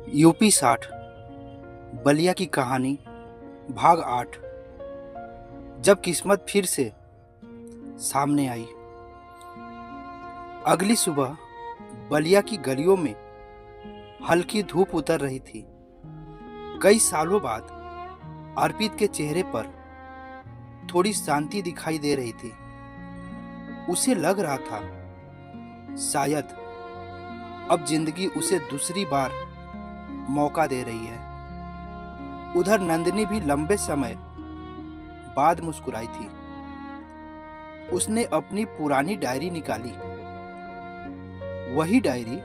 UP 60 Ballia की कहानी भाग 8। जब किस्मत फिर से सामने आई। अगली सुबह बलिया की गलियों में हल्की धूप उतर रही थी। कई सालों बाद अर्पित के चेहरे पर थोड़ी शांति दिखाई दे रही थी। उसे लग रहा था शायद अब जिंदगी उसे दूसरी बार मौका दे रही है। उधर नंदिनी भी लंबे समय बाद मुस्कुराई थी। उसने अपनी पुरानी डायरी निकाली, वही डायरी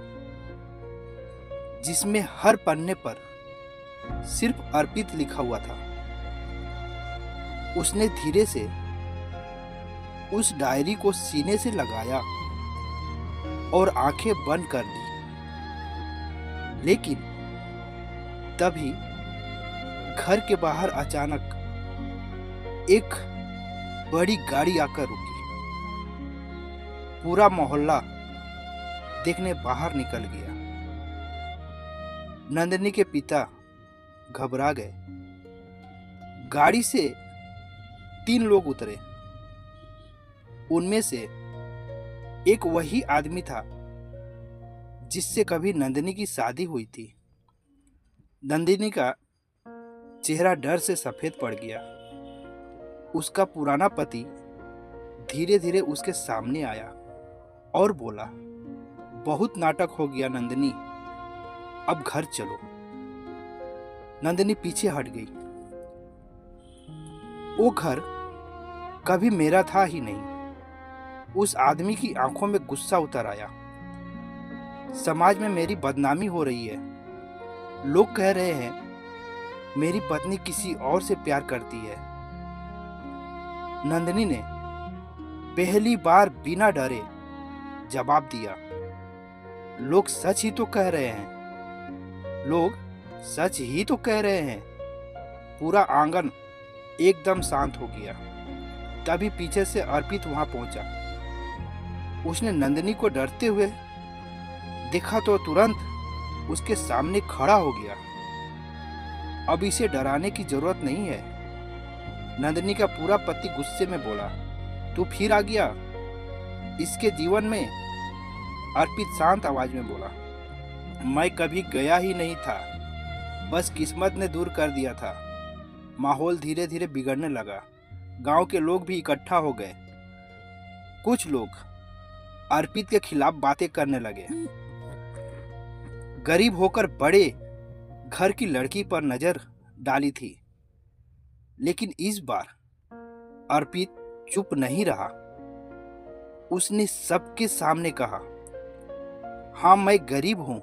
जिसमें हर पन्ने पर सिर्फ अर्पित लिखा हुआ था। उसने धीरे से उस डायरी को सीने से लगाया और आंखें बंद कर ली। लेकिन तभी घर के बाहर अचानक एक बड़ी गाड़ी आकर रुकी। पूरा मोहल्ला देखने बाहर निकल गया। नंदिनी के पिता घबरा गए। गाड़ी से 3 लोग उतरे। उनमें से एक वही आदमी था जिससे कभी नंदिनी की शादी हुई थी। नंदिनी का चेहरा डर से सफेद पड़ गया। उसका पुराना पति धीरे धीरे उसके सामने आया और बोला, बहुत नाटक हो गया नंदिनी, अब घर चलो। नंदिनी पीछे हट गई। वो घर कभी मेरा था ही नहीं। उस आदमी की आंखों में गुस्सा उतर आया। समाज में मेरी बदनामी हो रही है। लोग कह रहे हैं मेरी पत्नी किसी और से प्यार करती है। नंदिनी ने पहली बार बिना डरे जवाब दिया, लोग सच ही तो कह रहे हैं। लोग सच ही तो कह रहे हैं। पूरा आंगन एकदम शांत हो गया। तभी पीछे से अर्पित वहां पहुंचा। उसने नंदिनी को डरते हुए देखा तो तुरंत उसके सामने खड़ा हो गया। अब इसे डराने की जरूरत नहीं है। नंदिनी का पूरा पति गुस्से में बोला, तू फिर आ गया इसके जीवन में। अर्पित शांत आवाज में बोला, मैं कभी गया ही नहीं था, बस किस्मत ने दूर कर दिया था। माहौल धीरे धीरे बिगड़ने लगा। गांव के लोग भी इकट्ठा हो गए। कुछ लोग अर्पित के खिलाफ बातें करने लगे। गरीब होकर बड़े घर की लड़की पर नजर डाली थी। लेकिन इस बार अर्पित चुप नहीं रहा। उसने सबके सामने कहा, हाँ मैं गरीब हूं,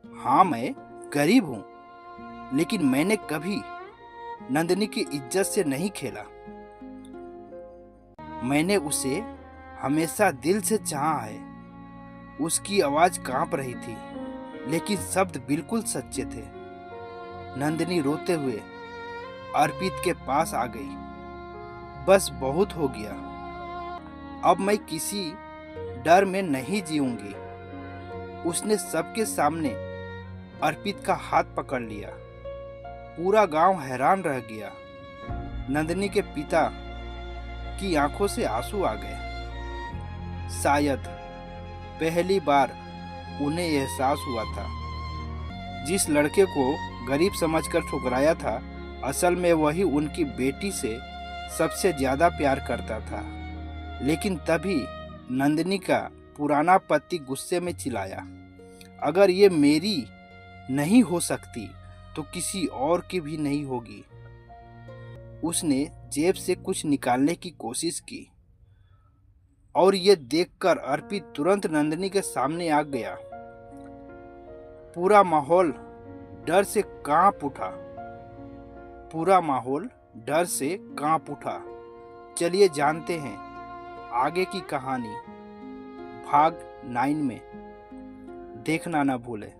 हाँ मैं गरीब हूं, लेकिन मैंने कभी नंदिनी की इज्जत से नहीं खेला। मैंने उसे हमेशा दिल से चाहा है। उसकी आवाज कांप रही थी, लेकिन शब्द बिल्कुल सच्चे थे। नंदिनी रोते हुए अर्पित के पास आ गई। बस बहुत हो गया, अब मैं किसी डर में नहीं जीऊंगी। उसने सबके सामने अर्पित का हाथ पकड़ लिया। पूरा गांव हैरान रह गया। नंदिनी के पिता की आंखों से आंसू आ गए। शायद पहली बार उन्हें एहसास हुआ था, जिस लड़के को गरीब समझकर ठुकराया था, असल में वही उनकी बेटी से सबसे ज्यादा प्यार करता था। लेकिन तभी नंदिनी का पुराना पति गुस्से में चिल्लाया, अगर ये मेरी नहीं हो सकती तो किसी और की भी नहीं होगी। उसने जेब से कुछ निकालने की कोशिश की और ये देखकर अर्पित तुरंत नंदिनी के सामने आ गया। पूरा माहौल डर से कांप उठा। पूरा माहौल डर से कांप उठा। चलिए जानते हैं आगे की कहानी भाग 9 में। देखना ना भूलें।